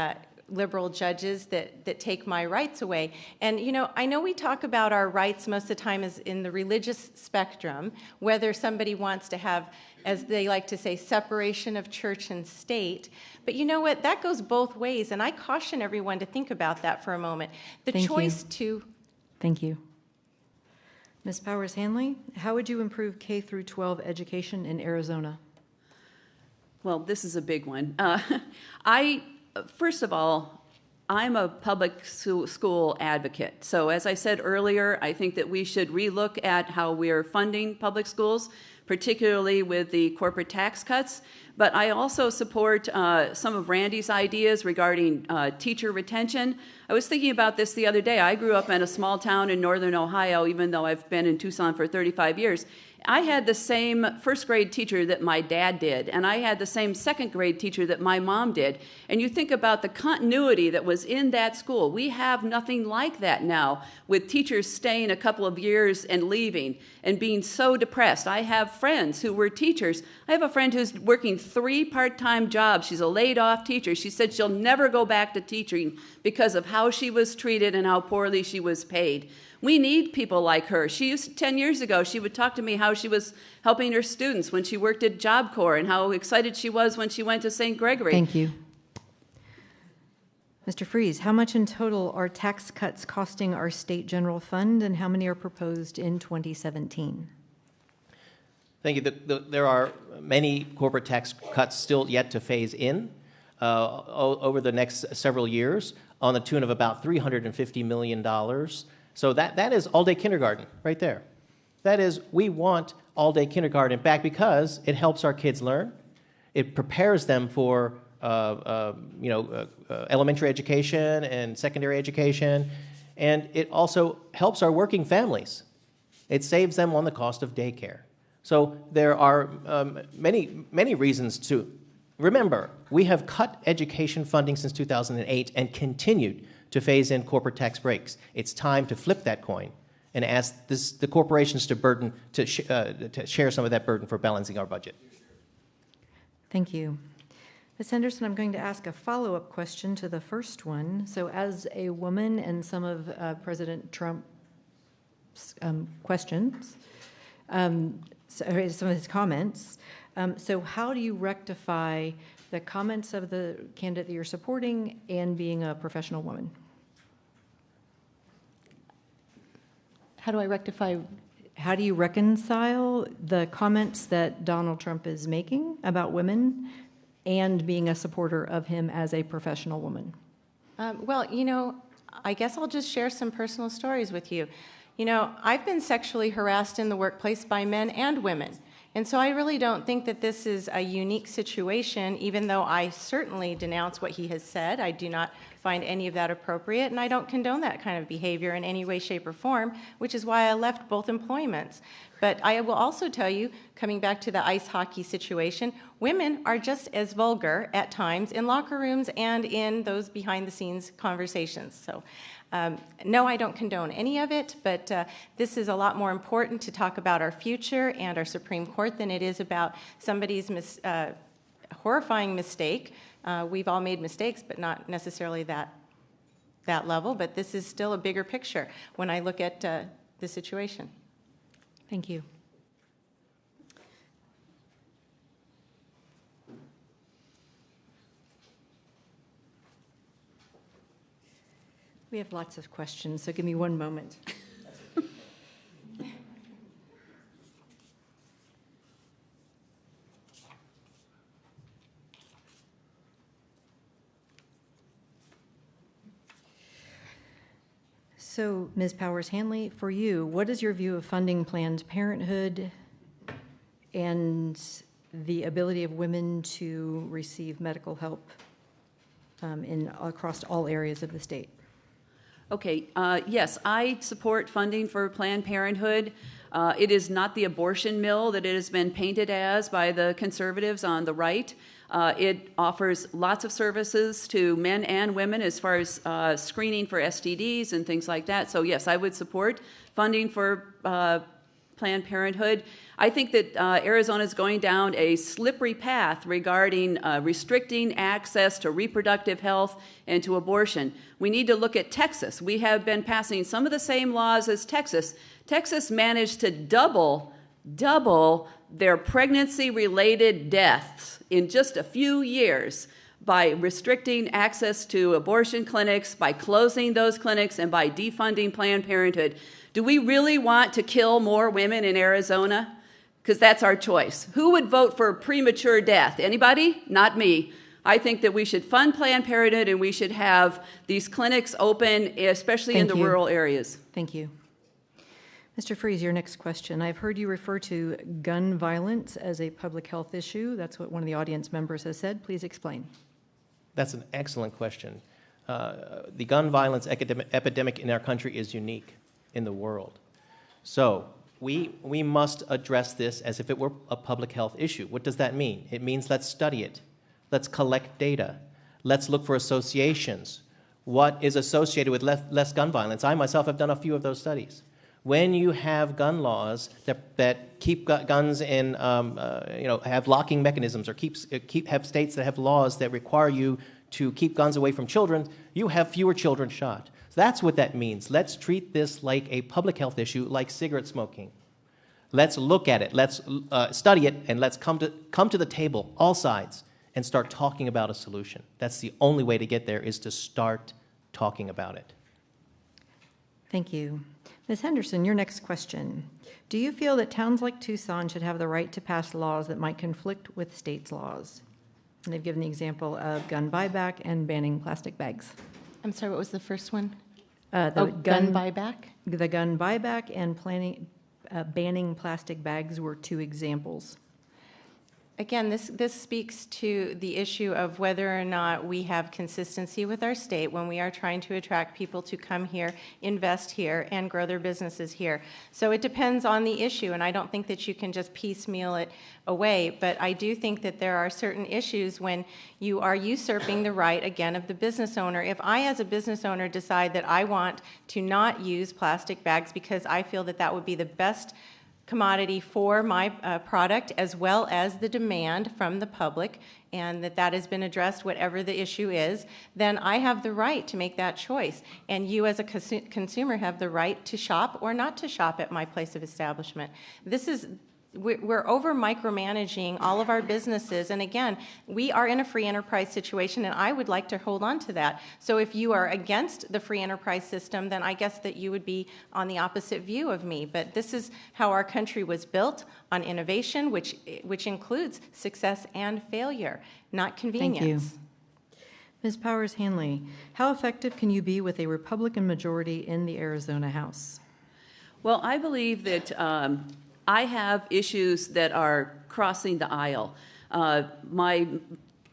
liberal judges that take my rights away. And I know we talk about our rights most of the time as in the religious spectrum, whether somebody wants to have, as they like to say, separation of church and state. But you know what? That goes both ways, and I caution everyone to think about that for a moment. Thank you. Thank you. Ms. Powers-Hannley, how would you improve K through 12 education in Arizona? Well, this is a big one. First of all, I'm a public school advocate. So as I said earlier, I think that we should relook at how we're funding public schools, particularly with the corporate tax cuts. But I also support some of Randy's ideas regarding teacher retention. I was thinking about this the other day. I grew up in a small town in northern Ohio, even though I've been in Tucson for 35 years. I had the same first grade teacher that my dad did, and I had the same second grade teacher that my mom did. And you think about the continuity that was in that school. We have nothing like that now, with teachers staying a couple of years and leaving and being so depressed. I have friends who were teachers. I have a friend who's working 3 part-time jobs. She's a laid-off teacher. She said she'll never go back to teaching because of how she was treated and how poorly she was paid. We need people like her. 10 years ago, she would talk to me how she was helping her students when she worked at Job Corps and how excited she was when she went to St. Gregory. Thank you. Mr. Friese, how much in total are tax cuts costing our state general fund, and how many are proposed in 2017? Thank you. There are many corporate tax cuts still yet to phase in over the next several years, on the tune of about $350 million. So that is all-day kindergarten right there. That is, we want all-day kindergarten back because it helps our kids learn. It prepares them for elementary education and secondary education, and it also helps our working families. It saves them on the cost of daycare. So there are many reasons to remember. We have cut education funding since 2008 and continued to phase in corporate tax breaks. It's time to flip that coin and ask the corporations to share some of that burden for balancing our budget. Thank you. Ms. Henderson, I'm going to ask a follow-up question to the first one. So as a woman and some of President Trump's questions, some of his comments, so how do you rectify the comments of the candidate that you're supporting and being a professional woman? How do I rectify? How do you reconcile the comments that Donald Trump is making about women and being a supporter of him as a professional woman? Well, I guess I'll just share some personal stories with you. I've been sexually harassed in the workplace by men and women. And so I really don't think that this is a unique situation, even though I certainly denounce what he has said. I do not find any of that appropriate, and I don't condone that kind of behavior in any way, shape, or form, which is why I left both employments. But I will also tell you, coming back to the ice hockey situation, women are just as vulgar at times in locker rooms and in those behind-the-scenes conversations. So, no, I don't condone any of it, but this is a lot more important to talk about our future and our Supreme Court than it is about somebody's horrifying mistake. We've all made mistakes, but not necessarily that level. But this is still a bigger picture when I look at the situation. Thank you. We have lots of questions, so give me one moment. So, Ms. Powers-Hannley, for you, what is your view of funding Planned Parenthood and the ability of women to receive medical help across all areas of the state? Okay, yes, I support funding for Planned Parenthood. It is not the abortion mill that it has been painted as by the conservatives on the right. It offers lots of services to men and women as far as screening for STDs and things like that. So yes, I would support funding for Planned Parenthood. I think that Arizona is going down a slippery path regarding restricting access to reproductive health and to abortion. We need to look at Texas. We have been passing some of the same laws as Texas. Texas managed to double their pregnancy-related deaths in just a few years by restricting access to abortion clinics, by closing those clinics, and by defunding Planned Parenthood. Do we really want to kill more women in Arizona? Because that's our choice. Who would vote for premature death? Anybody? Not me. I think that we should fund Planned Parenthood and we should have these clinics open, especially in the rural areas. Thank you. Mr. Friese, your next question. I've heard you refer to gun violence as a public health issue. That's what one of the audience members has said. Please explain. That's an excellent question. The gun violence epidemic in our country is unique in the world. So we must address this as if it were a public health issue. What does that mean? It means let's study it. Let's collect data. Let's look for associations. What is associated with less gun violence? I myself have done a few of those studies. When you have gun laws that keep guns in, have locking mechanisms, or have states that have laws that require you to keep guns away from children, you have fewer children shot. So that's what that means. Let's treat this like a public health issue, like cigarette smoking. Let's look at it. Let's study it, and let's come to the table, all sides, and start talking about a solution. That's the only way to get there, is to start talking about it. Thank you. Ms. Henderson, your next question. Do you feel that towns like Tucson should have the right to pass laws that might conflict with states' laws? And they've given the example of gun buyback and banning plastic bags. I'm sorry, what was the first one? Gun buyback? The gun buyback and banning plastic bags were two examples. Again, this speaks to the issue of whether or not we have consistency with our state when we are trying to attract people to come here, invest here, and grow their businesses here. So it depends on the issue, and I don't think that you can just piecemeal it away, but I do think that there are certain issues when you are usurping the right, again, of the business owner. If I, as a business owner, decide that I want to not use plastic bags because I feel that that would be the best commodity for my product, as well as the demand from the public, and that has been addressed, whatever the issue is, then I have the right to make that choice. And you as a consumer have the right to shop or not to shop at my place of establishment. We're over micromanaging all of our businesses, and again, we are in a free enterprise situation, and I would like to hold on to that. So if you are against the free enterprise system, then I guess that you would be on the opposite view of me. But this is how our country was built, on innovation, which includes success and failure, not convenience. Thank you. Ms. Powers-Hannley, how effective can you be with a Republican majority in the Arizona House? Well, I believe that I have issues that are crossing the aisle. My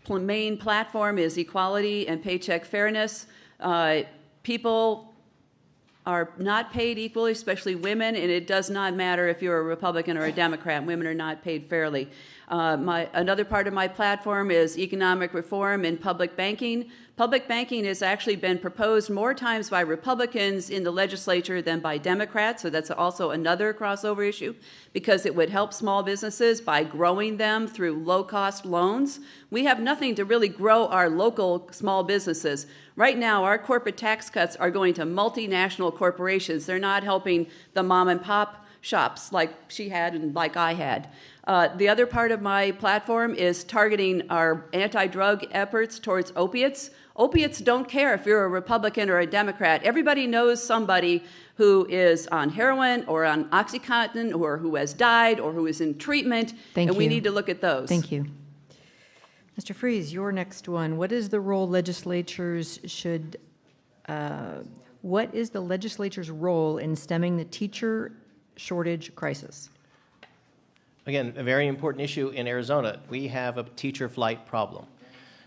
main platform is equality and paycheck fairness. People are not paid equally, especially women, and it does not matter if you're a Republican or a Democrat. Women are not paid fairly. Another part of my platform is economic reform and public banking. Public banking has actually been proposed more times by Republicans in the legislature than by Democrats, so that's also another crossover issue, because it would help small businesses by growing them through low-cost loans. We have nothing to really grow our local small businesses. Right now, our corporate tax cuts are going to multinational corporations. They're not helping the mom-and-pop shops like she had and like I had. The other part of my platform is targeting our anti-drug efforts towards opiates. Opiates don't care if you're a Republican or a Democrat. Everybody knows somebody who is on heroin or on OxyContin or who has died or who is in treatment, and we need to look at those. Thank you. Mr. Friese, your next one. What is the role legislatures should, what is the legislature's role in stemming the teacher shortage crisis? Again, a very important issue in Arizona. We have a teacher flight problem.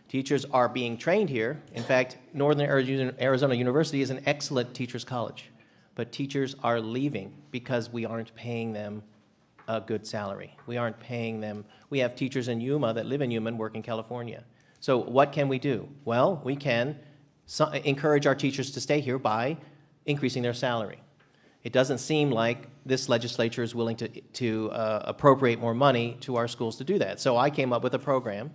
Teachers are being trained here. In fact, Northern Arizona University is an excellent teachers' college, but teachers are leaving because we aren't paying them a good salary. We aren't paying them. We have teachers in Yuma that live in Yuma and work in California. So what can we do? Well, we can encourage our teachers to stay here by increasing their salary. It doesn't seem like this legislature is willing to appropriate more money to our schools to do that. So I came up with a program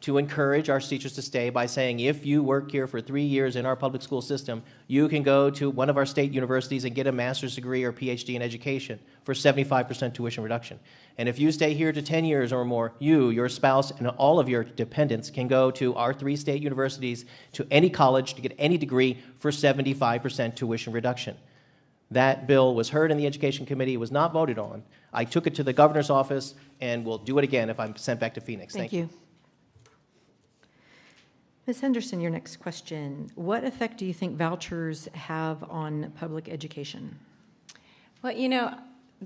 to encourage our teachers to stay by saying, if you work here for 3 years in our public school system, you can go to one of our state universities and get a master's degree or PhD in education for 75% tuition reduction. And if you stay here to 10 years or more, you, your spouse, and all of your dependents can go to our 3 state universities, to any college, to get any degree for 75% tuition reduction. That bill was heard in the Education Committee. It was not voted on. I took it to the governor's office, and we'll do it again if I'm sent back to Phoenix. Thank you. Ms. Henderson, your next question. What effect do you think vouchers have on public education? Well, you know,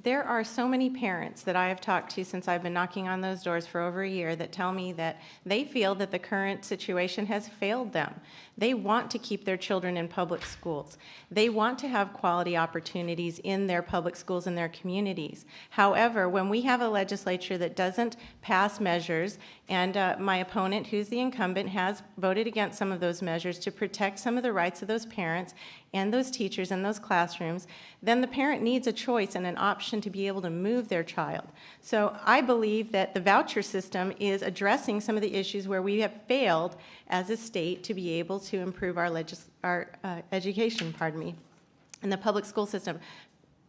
there are so many parents that I have talked to since I've been knocking on those doors for over a year that tell me that they feel that the current situation has failed them. They want to keep their children in public schools. They want to have quality opportunities in their public schools and their communities. However, when we have a legislature that doesn't pass measures, and my opponent, who's the incumbent, has voted against some of those measures to protect some of the rights of those parents and those teachers in those classrooms, then the parent needs a choice and an option to be able to move their child. So I believe that the voucher system is addressing some of the issues where we have failed as a state to be able to improve our education, in the public school system.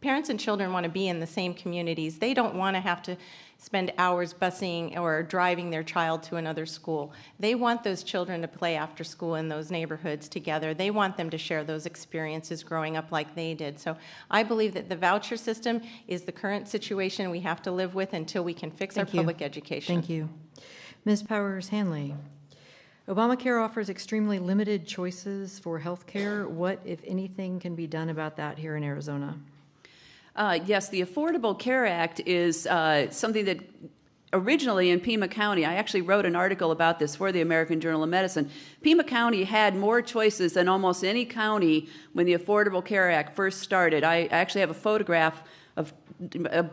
Parents and children want to be in the same communities. They don't want to have to spend hours busing or driving their child to another school. They want those children to play after school in those neighborhoods together. They want them to share those experiences growing up like they did. So I believe that the voucher system is the current situation we have to live with until we can fix our public education. Thank you. Ms. Powers-Hannley. Obamacare offers extremely limited choices for health care. What, if anything, can be done about that here in Arizona? Yes, the Affordable Care Act is something that originally in Pima County, I actually wrote an article about this for the American Journal of Medicine. Pima County had more choices than almost any county when the Affordable Care Act first started. I actually have a photograph of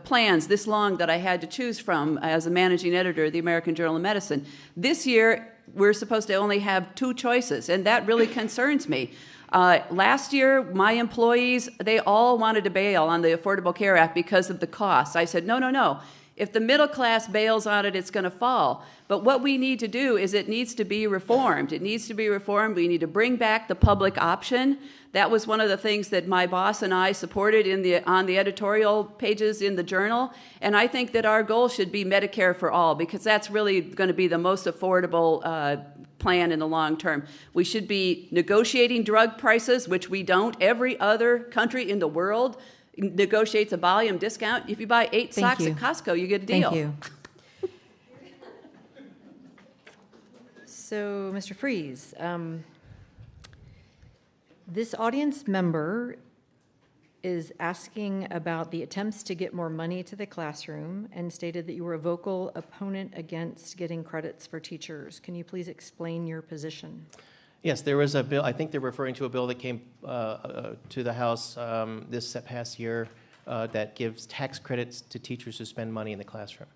plans this long that I had to choose from as a managing editor of the American Journal of Medicine. This year, we're supposed to only have 2 choices, and that really concerns me. Last year, my employees, they all wanted to bail on the Affordable Care Act because of the cost. I said, no, no, no. If the middle class bails on it, it's going to fall. But what we need to do is it needs to be reformed. It needs to be reformed. We need to bring back the public option. That was one of the things that my boss and I supported on the editorial pages in the Journal. And I think that our goal should be Medicare for all, because that's really going to be the most affordable plan in the long term. We should be negotiating drug prices, which we don't. Every other country in the world negotiates a volume discount. If you buy 8 socks at Costco, you get a deal. Thank you. So, Mr. Friese, this audience member is asking about the attempts to get more money to the classroom and stated that you were a vocal opponent against getting credits for teachers. Can you please explain your position? Yes, there was a bill, I think they're referring to a bill that came to the House this past year that gives tax credits to teachers who spend money in the classroom.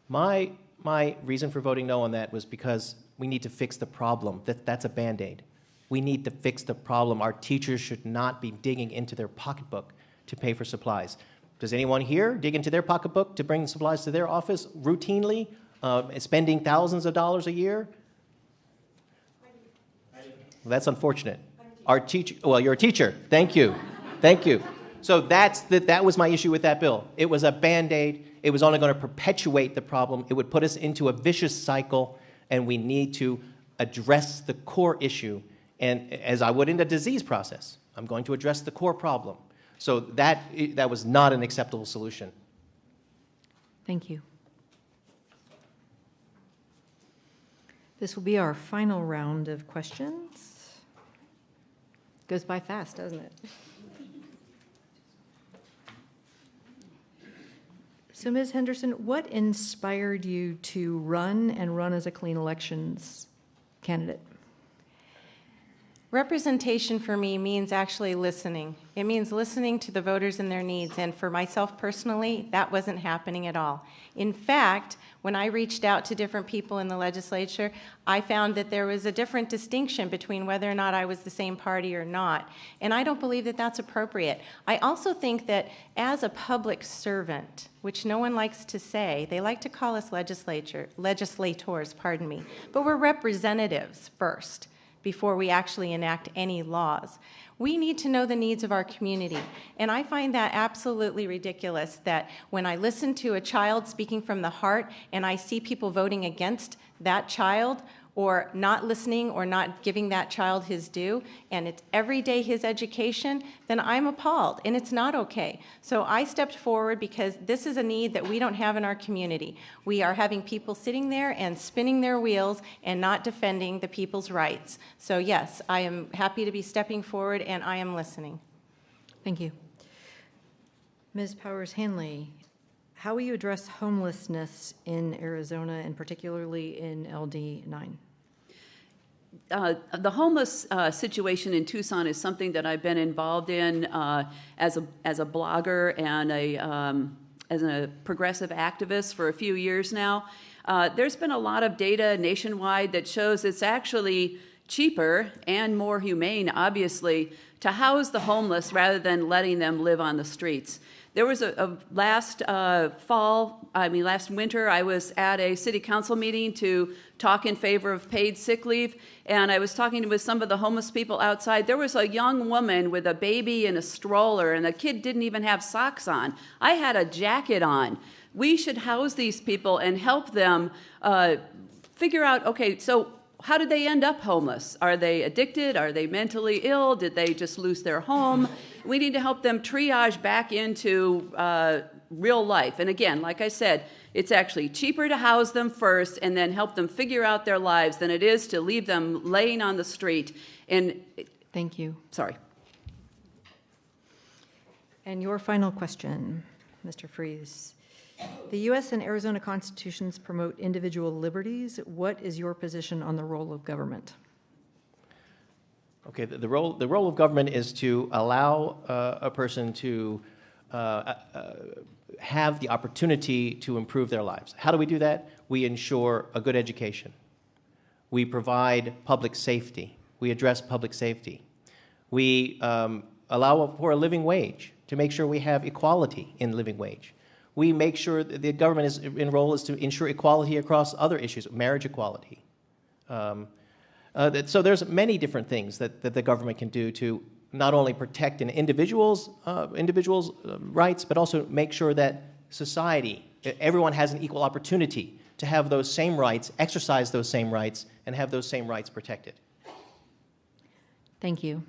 My reason for voting no on that was because we need to fix the problem. That's a Band-Aid. We need to fix the problem. Our teachers should not be digging into their pocketbook to pay for supplies. Does anyone here dig into their pocketbook to bring supplies to their office routinely, spending thousands of dollars a year? Well, that's unfortunate. Our teacher, well, you're a teacher. Thank you. Thank you. So that was my issue with that bill. It was a Band-Aid. It was only going to perpetuate the problem. It would put us into a vicious cycle, and we need to address the core issue. And as I would in the disease process, I'm going to address the core problem. So that was not an acceptable solution. Thank you. This will be our final round of questions. Goes by fast, doesn't it? So, Ms. Henderson, what inspired you to run as a clean elections candidate? Representation for me means actually listening. It means listening to the voters and their needs, and for myself personally, that wasn't happening at all. In fact, when I reached out to different people in the legislature, I found that there was a different distinction between whether or not I was the same party or not, and I don't believe that that's appropriate. I also think that as a public servant, which no one likes to say, they like to call us legislators, pardon me, but we're representatives first, before we actually enact any laws. We need to know the needs of our community. And I find that absolutely ridiculous that when I listen to a child speaking from the heart and I see people voting against that child or not listening or not giving that child his due, and it's every day his education, then I'm appalled, and it's not okay. So I stepped forward because this is a need that we don't have in our community. We are having people sitting there and spinning their wheels and not defending the people's rights. So yes, I am happy to be stepping forward, and I am listening. Thank you. Ms. Powers-Hannley, how will you address homelessness in Arizona and particularly in LD9? The homeless situation in Tucson is something that I've been involved in as a blogger and as a progressive activist for a few years now. There's been a lot of data nationwide that shows it's actually cheaper and more humane, obviously, to house the homeless rather than letting them live on the streets. There was last winter, I was at a city council meeting to talk in favor of paid sick leave, and I was talking with some of the homeless people outside. There was a young woman with a baby in a stroller, and the kid didn't even have socks on. I had a jacket on. We should house these people and help them figure out, okay, so how did they end up homeless? Are they addicted? Are they mentally ill? Did they just lose their home? We need to help them triage back into real life. And again, like I said, it's actually cheaper to house them first and then help them figure out their lives than it is to leave them laying on the street. And thank you. Sorry. And your final question, Mr. Friese. The U.S. and Arizona constitutions promote individual liberties. What is your position on the role of government? Okay, the role of government is to allow a person to have the opportunity to improve their lives. How do we do that? We ensure a good education. We provide public safety. We address public safety. We allow for a living wage to make sure we have equality in living wage. We make sure that the government role is to ensure equality across other issues, marriage equality. So there's many different things that the government can do to not only protect an individual's rights, but also make sure that society, everyone has an equal opportunity to have those same rights, exercise those same rights, and have those same rights protected. Thank you.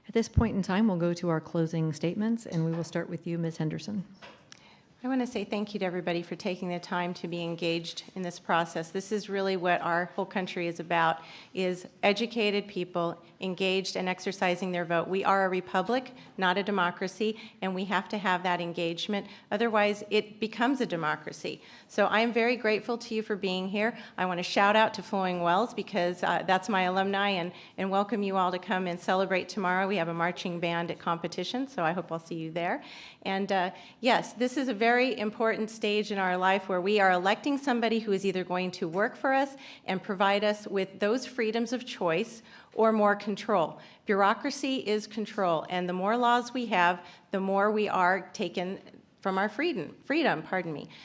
At this point in time, we'll go to our closing statements, and we will start with you, Ms. Henderson. I want to say thank you to everybody for taking the time to be engaged in this process. This is really what our whole country is about, is educated people engaged and exercising their vote. We are a republic, not a democracy, and we have to have that engagement. Otherwise, it becomes a democracy. So I am very grateful to you for being here. I want to shout out to Flowing Wells because that's my alumni, and welcome you all to come and celebrate tomorrow. We have a marching band at competition, so I hope I'll see you there. And yes, this is a very important stage in our life where we are electing somebody who is either going to work for us and provide us with those freedoms of choice or more control. Bureaucracy is control, and the more laws we have, the more we are taken from our freedom.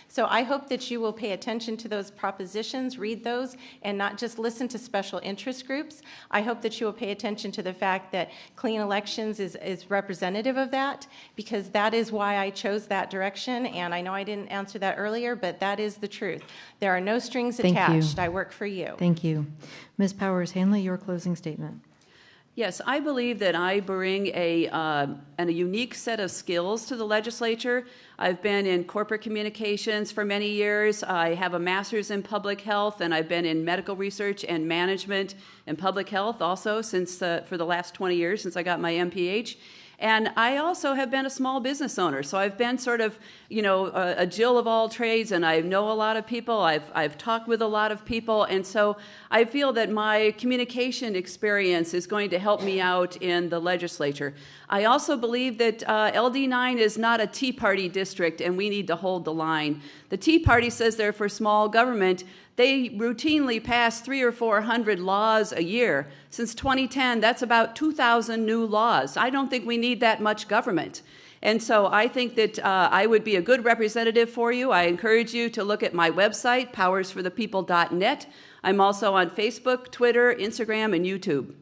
So I hope that you will pay attention to those propositions, read those, and not just listen to special interest groups. I hope that you will pay attention to the fact that clean elections is representative of that, because that is why I chose that direction, and I know I didn't answer that earlier, but that is the truth. There are no strings attached. I work for you. Thank you. Ms. Powers-Hannley, your closing statement. Yes, I believe that I bring a unique set of skills to the legislature. I've been in corporate communications for many years. I have a master's in public health, and I've been in medical research and management and public health also for the last 20 years since I got my MPH. And I also have been a small business owner, so I've been sort of, a Jill of all trades, and I know a lot of people. I've talked with a lot of people, and so I feel that my communication experience is going to help me out in the legislature. I also believe that LD9 is not a Tea Party district, and we need to hold the line. The Tea Party says they're for small government. They routinely pass 300 or 400 laws a year. Since 2010, that's about 2,000 new laws. I don't think we need that much government. And so I think that I would be a good representative for you. I encourage you to look at my website, powersforthepeople.net. I'm also on Facebook, Twitter, Instagram, and YouTube.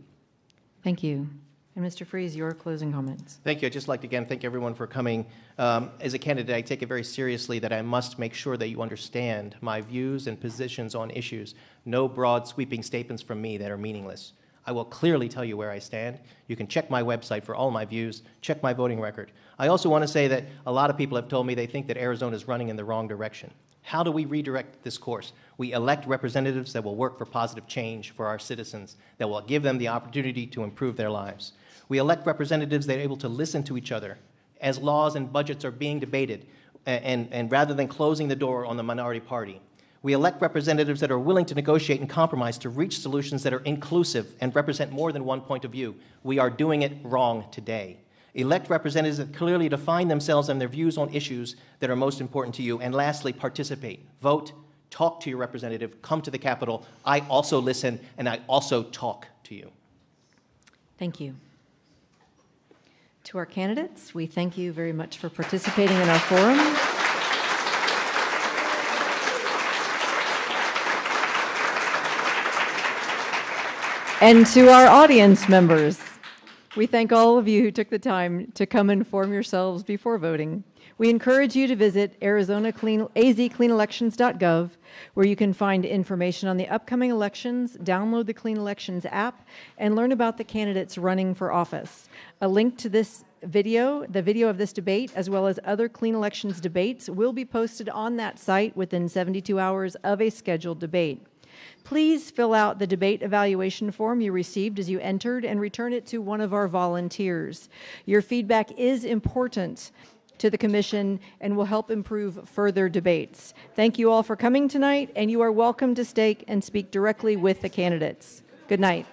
Thank you. And Mr. Friese, your closing comments. Thank you. I'd just like to again thank everyone for coming. As a candidate, I take it very seriously that I must make sure that you understand my views and positions on issues. No broad sweeping statements from me that are meaningless. I will clearly tell you where I stand. You can check my website for all my views, check my voting record. I also want to say that a lot of people have told me they think that Arizona is running in the wrong direction. How do we redirect this course? We elect representatives that will work for positive change for our citizens, that will give them the opportunity to improve their lives. We elect representatives that are able to listen to each other as laws and budgets are being debated, and rather than closing the door on the minority party. We elect representatives that are willing to negotiate and compromise to reach solutions that are inclusive and represent more than one point of view. We are doing it wrong today. Elect representatives that clearly define themselves and their views on issues that are most important to you. And lastly, participate. Vote, talk to your representative, come to the Capitol. I also listen, and I also talk to you. Thank you. To our candidates, we thank you very much for participating in our forum. And to our audience members, we thank all of you who took the time to come inform yourselves before voting. We encourage you to visit azcleanelections.gov, where you can find information on the upcoming elections, download the Clean Elections app, and learn about the candidates running for office. A link to this video, the video of this debate, as well as other Clean Elections debates, will be posted on that site within 72 hours of a scheduled debate. Please fill out the debate evaluation form you received as you entered and return it to one of our volunteers. Your feedback is important to the commission and will help improve further debates. Thank you all for coming tonight, and you are welcome to stay and speak directly with the candidates. Good night.